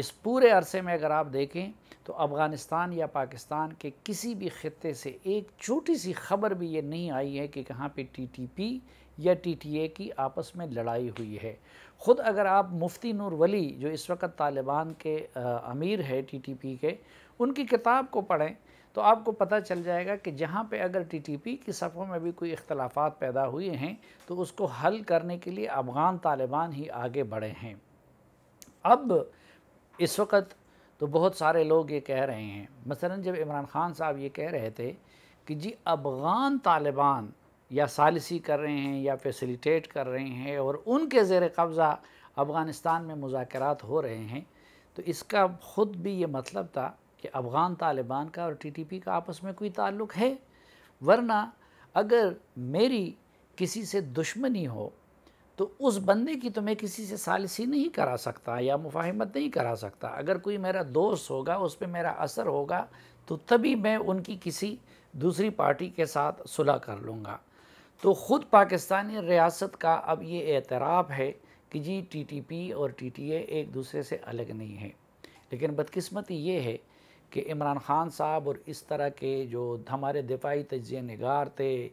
اس پورے عرصے میں اگر آپ دیکھیں تو افغانستان یا پاکستان کے کسی بھی خطے سے ایک چھوٹی سی خبر بھی یہ نہیں آئی ہے کہ کہاں پہ ٹی ٹی پی یا ٹی ٹی اے کی آپس میں لڑائی ہوئی ہے۔ خود اگر آپ مفتی نور ولی جو اس وقت طالبان کے امیر ہے ٹی ٹی پی کے، ان کی کتاب کو پڑھیں تو آپ کو پتہ چل جائے گا کہ جہاں پہ اگر ٹی ٹی پی کی صفوں میں بھی کوئی اختلافات پیدا ہوئے ہیں تو اس کو حل کرنے کے لیے افغان طالبان ہی آگے بڑھے ہیں۔ اب اس وقت تو بہت سارے لوگ یہ کہہ رہے ہیں، مثلا جب عمران خان صاحب یہ کہہ رہے تھے کہ جی افغان طالبان یا ثالثی کر رہے ہیں یا فیسیلیٹیٹ کر رہے ہیں اور ان کے زیر قبضہ افغانستان میں مذاکرات ہو رہے ہیں، تو اس کا خود بھی یہ مطلب تھا کہ افغان طالبان کا اور ٹی ٹی پی کا آپس میں کوئی تعلق ہے، ورنہ اگر میری کسی سے دشمنی ہو تو اس بندے کی تو میں کسی سے ثالثی نہیں کرا سکتا یا مفاہمت نہیں کرا سکتا۔ اگر کوئی میرا دوست ہوگا، اس پہ میرا اثر ہوگا تو تبھی میں ان کی کسی دوسری پارٹی کے ساتھ صلح کر لوں گا۔ تو خود پاکستانی ریاست کا اب یہ اعتراف ہے کہ جی ٹی ٹی پی اور ٹی ٹی اے ایک دوسرے سے الگ نہیں ہے، لیکن بدقسمتی یہ ہے کہ عمران خان صاحب اور اس طرح کے جو ہمارے دفاعی تجزیہ نگار تھے،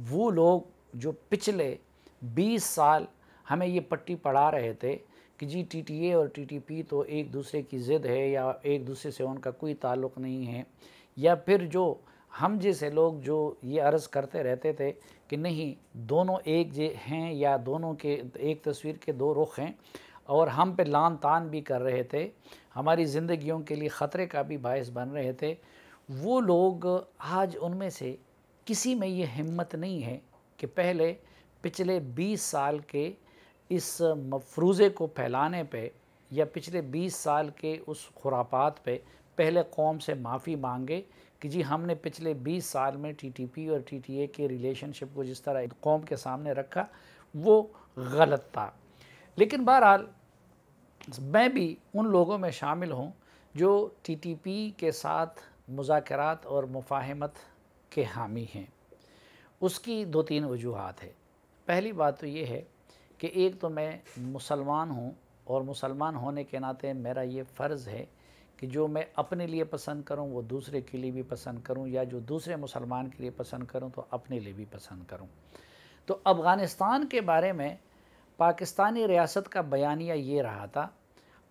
وہ لوگ جو پچھلے 20 سال ہمیں یہ پٹی پڑھا رہے تھے کہ جی ٹی ٹی اے اور ٹی ٹی پی تو ایک دوسرے کی ضد ہے یا ایک دوسرے سے ان کا کوئی تعلق نہیں ہے، یا پھر جو ہم جیسے لوگ جو یہ عرض کرتے رہتے تھے کہ نہیں دونوں ایک ہیں یا دونوں کے ایک تصویر کے دو رخ ہیں، اور ہم پہ لان تان بھی کر رہے تھے، ہماری زندگیوں کے لیے خطرے کا بھی باعث بن رہے تھے، وہ لوگ آج ان میں سے کسی میں یہ ہمت نہیں ہے کہ پہلے پچھلے 20 سال کے اس مفروضے کو پھیلانے پہ یا پچھلے 20 سال کے اس خرافات پہ پہلے قوم سے معافی مانگے کہ جی ہم نے پچھلے 20 سال میں ٹی ٹی پی اور ٹی ٹی اے کے ریلیشن شپ کو جس طرح قوم کے سامنے رکھا وہ غلط تھا۔ لیکن بہرحال میں بھی ان لوگوں میں شامل ہوں جو ٹی ٹی پی کے ساتھ مذاکرات اور مفاہمت کے حامی ہیں۔ اس کی 2-3 وجوہات ہے۔ پہلی بات تو یہ ہے کہ ایک تو میں مسلمان ہوں اور مسلمان ہونے کے ناطے میرا یہ فرض ہے کہ جو میں اپنے لیے پسند کروں وہ دوسرے کے لیے بھی پسند کروں، یا جو دوسرے مسلمان کے لیے پسند کروں تو اپنے لیے بھی پسند کروں۔ تو افغانستان کے بارے میں پاکستانی ریاست کا بیانیہ یہ رہا تھا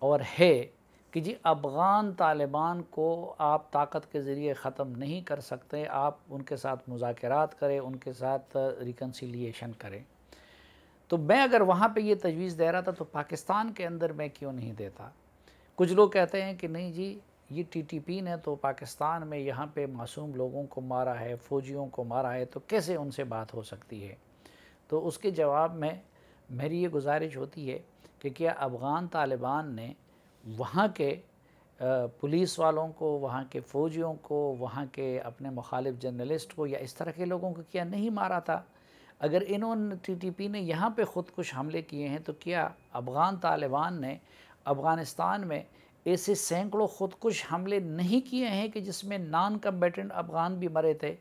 اور ہے کہ جی افغان طالبان کو آپ طاقت کے ذریعے ختم نہیں کر سکتے، آپ ان کے ساتھ مذاکرات کریں، ان کے ساتھ ریکنسیلیشن کریں۔ تو میں اگر وہاں پہ یہ تجویز دے رہا تھا تو پاکستان کے اندر میں کیوں نہیں دیتا؟ کچھ لوگ کہتے ہیں کہ نہیں جی یہ ٹی ٹی پی نے تو پاکستان میں یہاں پہ معصوم لوگوں کو مارا ہے، فوجیوں کو مارا ہے، تو کیسے ان سے بات ہو سکتی ہے؟ تو اس کے جواب میں میری یہ گزارش ہوتی ہے کہ کیا افغان طالبان نے وہاں کے پولیس والوں کو، وہاں کے فوجیوں کو، وہاں کے اپنے مخالف جرنلسٹ کو یا اس طرح کے لوگوں کو کیا نہیں مارا تھا؟ اگر انہوں نے ٹی ٹی پی نے یہاں پہ خود کش حملے کیے ہیں تو کیا افغان طالبان نے افغانستان میں ایسے سینکڑوں خودکش حملے نہیں کیے ہیں کہ جس میں نان کمبیٹنٹ افغان بھی مرے تھے؟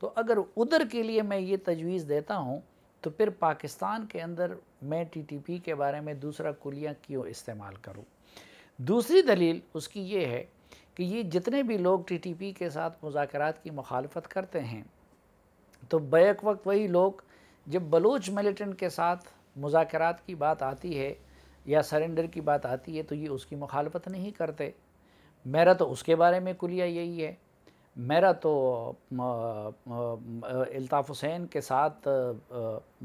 تو اگر ادھر کے لیے میں یہ تجویز دیتا ہوں تو پھر پاکستان کے اندر میں ٹی ٹی پی کے بارے میں دوسرا کلیہ کیوں استعمال کروں؟ دوسری دلیل اس کی یہ ہے کہ یہ جتنے بھی لوگ ٹی ٹی پی کے ساتھ مذاکرات کی مخالفت کرتے ہیں تو بیک وقت وہی لوگ جب بلوچ ملیٹنٹ کے ساتھ مذاکرات کی بات آتی ہے یا سرنڈر کی بات آتی ہے تو یہ اس کی مخالفت نہیں کرتے۔ میرا تو اس کے بارے میں کلیہ یہی ہے۔ میرا تو الطاف حسین کے ساتھ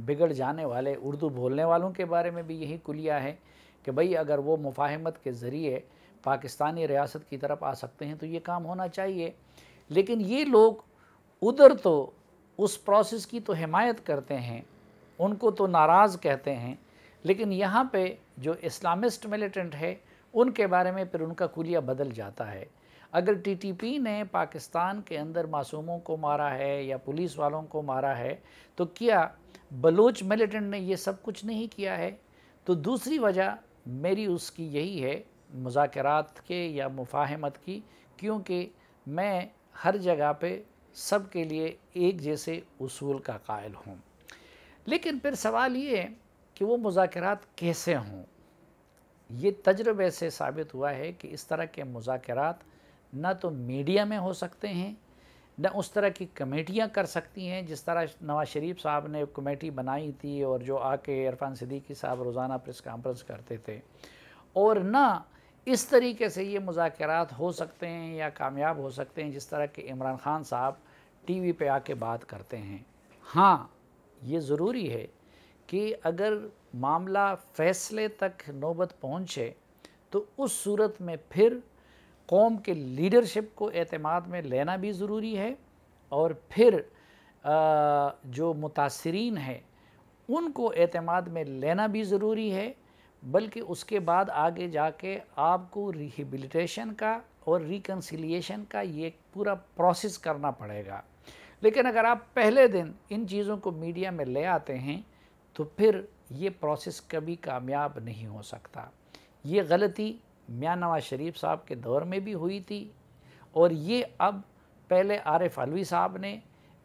بگڑ جانے والے اردو بولنے والوں کے بارے میں بھی یہی کلیہ ہے کہ بھئی اگر وہ مفاہمت کے ذریعے پاکستانی ریاست کی طرف آ سکتے ہیں تو یہ کام ہونا چاہیے۔ لیکن یہ لوگ ادھر تو اس پروسیس کی تو حمایت کرتے ہیں، ان کو تو ناراض کہتے ہیں، لیکن یہاں پہ جو اسلامسٹ ملیٹنٹ ہے ان کے بارے میں پھر ان کا کلیہ بدل جاتا ہے۔ اگر ٹی ٹی پی نے پاکستان کے اندر معصوموں کو مارا ہے یا پولیس والوں کو مارا ہے تو کیا بلوچ ملیٹنٹ نے یہ سب کچھ نہیں کیا ہے؟ تو دوسری وجہ میری اس کی یہی ہے مذاکرات کے یا مفاہمت کی، کیونکہ میں ہر جگہ پہ سب کے لیے ایک جیسے اصول کا قائل ہوں۔ لیکن پھر سوال یہ ہے کہ وہ مذاکرات کیسے ہوں؟ یہ تجربے سے ثابت ہوا ہے کہ اس طرح کے مذاکرات نہ تو میڈیا میں ہو سکتے ہیں، نہ اس طرح کی کمیٹیاں کر سکتی ہیں جس طرح نواز شریف صاحب نے کمیٹی بنائی تھی اور جو آ کے عرفان صدیقی صاحب روزانہ پریس کانفرنس کرتے تھے، اور نہ اس طریقے سے یہ مذاکرات ہو سکتے ہیں یا کامیاب ہو سکتے ہیں جس طرح کہ عمران خان صاحب ٹی وی پہ آ کے بات کرتے ہیں۔ ہاں، یہ ضروری ہے کہ اگر معاملہ فیصلے تک نوبت پہنچے تو اس صورت میں پھر قوم کے لیڈرشپ کو اعتماد میں لینا بھی ضروری ہے، اور پھر جو متاثرین ہیں ان کو اعتماد میں لینا بھی ضروری ہے، بلکہ اس کے بعد آگے جا کے آپ کو ریہیبلیٹیشن کا اور ریکنسیلیشن کا یہ پورا پروسیس کرنا پڑے گا۔ لیکن اگر آپ پہلے دن ان چیزوں کو میڈیا میں لے آتے ہیں تو پھر یہ پروسیس کبھی کامیاب نہیں ہو سکتا۔ یہ غلطی میاں نواز شریف صاحب کے دور میں بھی ہوئی تھی، اور یہ اب پہلے عارف علوی صاحب نے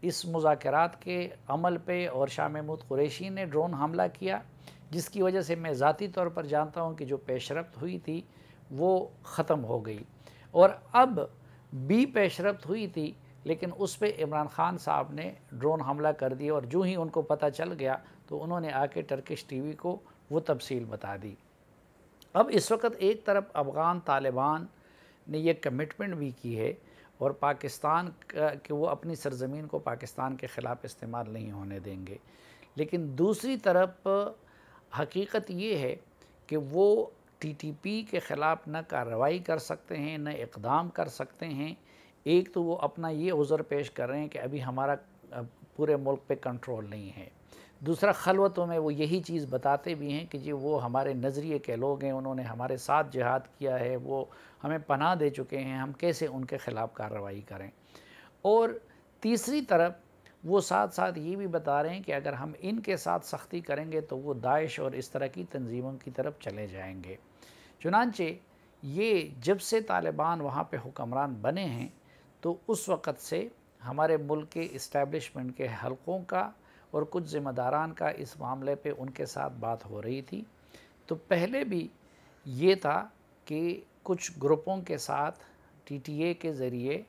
اس مذاکرات کے عمل پہ اور شاہ محمود قریشی نے ڈرون حملہ کیا، جس کی وجہ سے میں ذاتی طور پر جانتا ہوں کہ جو پیش رفت ہوئی تھی وہ ختم ہو گئی، اور اب بھی پیش رفت ہوئی تھی لیکن اس پہ عمران خان صاحب نے ڈرون حملہ کر دیا، اور جو ہی ان کو پتہ چل گیا تو انہوں نے آ کے ٹرکش ٹی وی کو وہ تفصیل بتا دی۔ اب اس وقت ایک طرف افغان طالبان نے یہ کمٹمنٹ بھی کی ہے اور پاکستان کہ وہ اپنی سرزمین کو پاکستان کے خلاف استعمال نہیں ہونے دیں گے، لیکن دوسری طرف حقیقت یہ ہے کہ وہ ٹی ٹی پی کے خلاف نہ کارروائی کر سکتے ہیں نہ اقدام کر سکتے ہیں۔ ایک تو وہ اپنا یہ عذر پیش کر رہے ہیں کہ ابھی ہمارا پورے ملک پہ کنٹرول نہیں ہے، دوسرا خلوتوں میں وہ یہی چیز بتاتے بھی ہیں کہ جی وہ ہمارے نظریے کے لوگ ہیں، انہوں نے ہمارے ساتھ جہاد کیا ہے، وہ ہمیں پناہ دے چکے ہیں، ہم کیسے ان کے خلاف کارروائی کریں۔ اور تیسری طرف وہ ساتھ ساتھ یہ بھی بتا رہے ہیں کہ اگر ہم ان کے ساتھ سختی کریں گے تو وہ داعش اور اس طرح کی تنظیموں کی طرف چلے جائیں گے۔ چنانچہ یہ جب سے طالبان وہاں پہ حکمران بنے ہیں تو اس وقت سے ہمارے ملک کے اسٹیبلشمنٹ کے حلقوں کا اور کچھ ذمہ داران کا اس معاملے پہ ان کے ساتھ بات ہو رہی تھی۔ تو پہلے بھی یہ تھا کہ کچھ گروپوں کے ساتھ ٹی ٹی اے کے ذریعے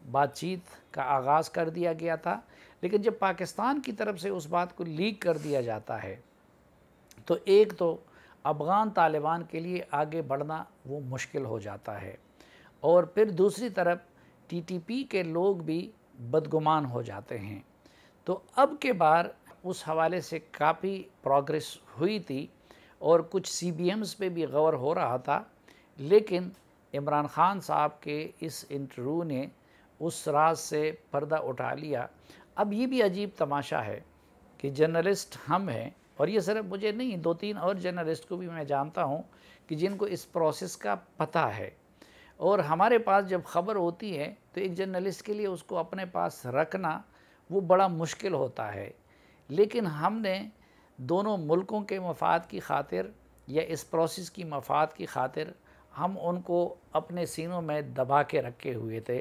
بات چیت کا آغاز کر دیا گیا تھا، لیکن جب پاکستان کی طرف سے اس بات کو لیک کر دیا جاتا ہے تو ایک تو افغان طالبان کے لیے آگے بڑھنا وہ مشکل ہو جاتا ہے، اور پھر دوسری طرف ٹی ٹی پی کے لوگ بھی بدگمان ہو جاتے ہیں۔ تو اب کے بار اس حوالے سے کافی پروگریس ہوئی تھی اور کچھ سی بی ایمز پہ بھی غور ہو رہا تھا، لیکن عمران خان صاحب کے اس انٹرویو نے اس راز سے پردہ اٹھا لیا۔ اب یہ بھی عجیب تماشا ہے کہ جرنلسٹ ہم ہیں، اور یہ صرف مجھے نہیں، 2-3 اور جرنلسٹ کو بھی میں جانتا ہوں کہ جن کو اس پروسیس کا پتہ ہے، اور ہمارے پاس جب خبر ہوتی ہے تو ایک جرنلسٹ کے لیے اس کو اپنے پاس رکھنا وہ بڑا مشکل ہوتا ہے، لیکن ہم نے دونوں ملکوں کے مفاد کی خاطر یا اس پروسیس کی مفاد کی خاطر ہم ان کو اپنے سینوں میں دبا کے رکھے ہوئے تھے،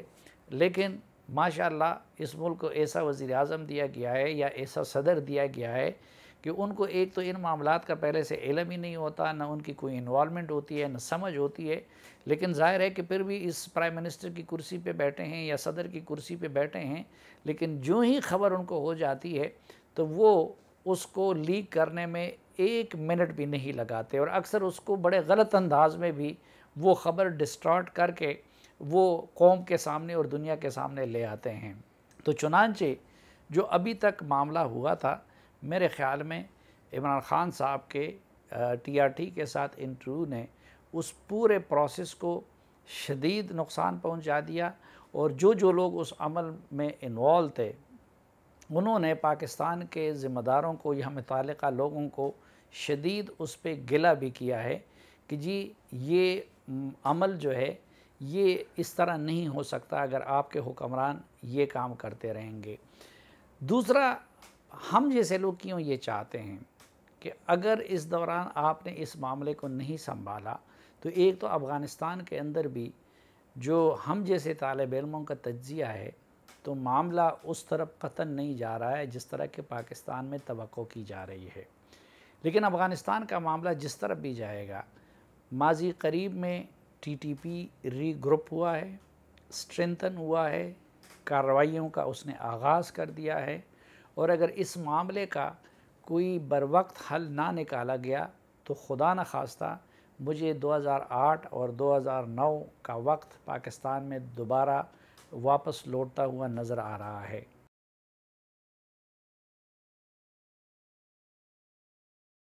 لیکن ماشاءاللہ اس ملک کو ایسا وزیر اعظم دیا گیا ہے یا ایسا صدر دیا گیا ہے کہ ان کو ایک تو ان معاملات کا پہلے سے علم ہی نہیں ہوتا، نہ ان کی کوئی انوالومنٹ ہوتی ہے، نہ سمجھ ہوتی ہے، لیکن ظاہر ہے کہ پھر بھی اس پرائم منسٹر کی کرسی پہ بیٹھے ہیں یا صدر کی کرسی پہ بیٹھے ہیں، لیکن جو ہی خبر ان کو ہو جاتی ہے تو وہ اس کو لیک کرنے میں 1 منٹ بھی نہیں لگاتے، اور اکثر اس کو بڑے غلط انداز میں بھی وہ خبر ڈسٹارٹ کر کے وہ قوم کے سامنے اور دنیا کے سامنے لے آتے ہیں۔ تو چنانچہ جو ابھی تک معاملہ ہوا تھا، میرے خیال میں عمران خان صاحب کے ٹی آر ٹی کے ساتھ انٹرویو نے اس پورے پروسیس کو شدید نقصان پہنچا دیا، اور جو لوگ اس عمل میں انوالو تھے انہوں نے پاکستان کے ذمہ داروں کو یا متعلقہ لوگوں کو شدید اس پہ گلہ بھی کیا ہے کہ جی یہ عمل جو ہے یہ اس طرح نہیں ہو سکتا اگر آپ کے حکمران یہ کام کرتے رہیں گے۔ دوسرا، ہم جیسے لوگ کیوں یہ چاہتے ہیں کہ اگر اس دوران آپ نے اس معاملے کو نہیں سنبھالا تو ایک تو افغانستان کے اندر بھی جو ہم جیسے طالب علموں کا تجزیہ ہے تو معاملہ اس طرف قطعاً نہیں جا رہا ہے جس طرح کہ پاکستان میں توقع کی جا رہی ہے، لیکن افغانستان کا معاملہ جس طرف بھی جائے گا ماضی قریب میں ٹی ٹی پی ری گروپ ہوا ہے، اسٹرینتھن ہوا ہے، کارروائیوں کا اس نے آغاز کر دیا ہے، اور اگر اس معاملے کا کوئی بروقت حل نہ نکالا گیا تو خدا نخواستہ مجھے 2008 اور 2009 کا وقت پاکستان میں دوبارہ واپس لوٹتا ہوا نظر آ رہا ہے۔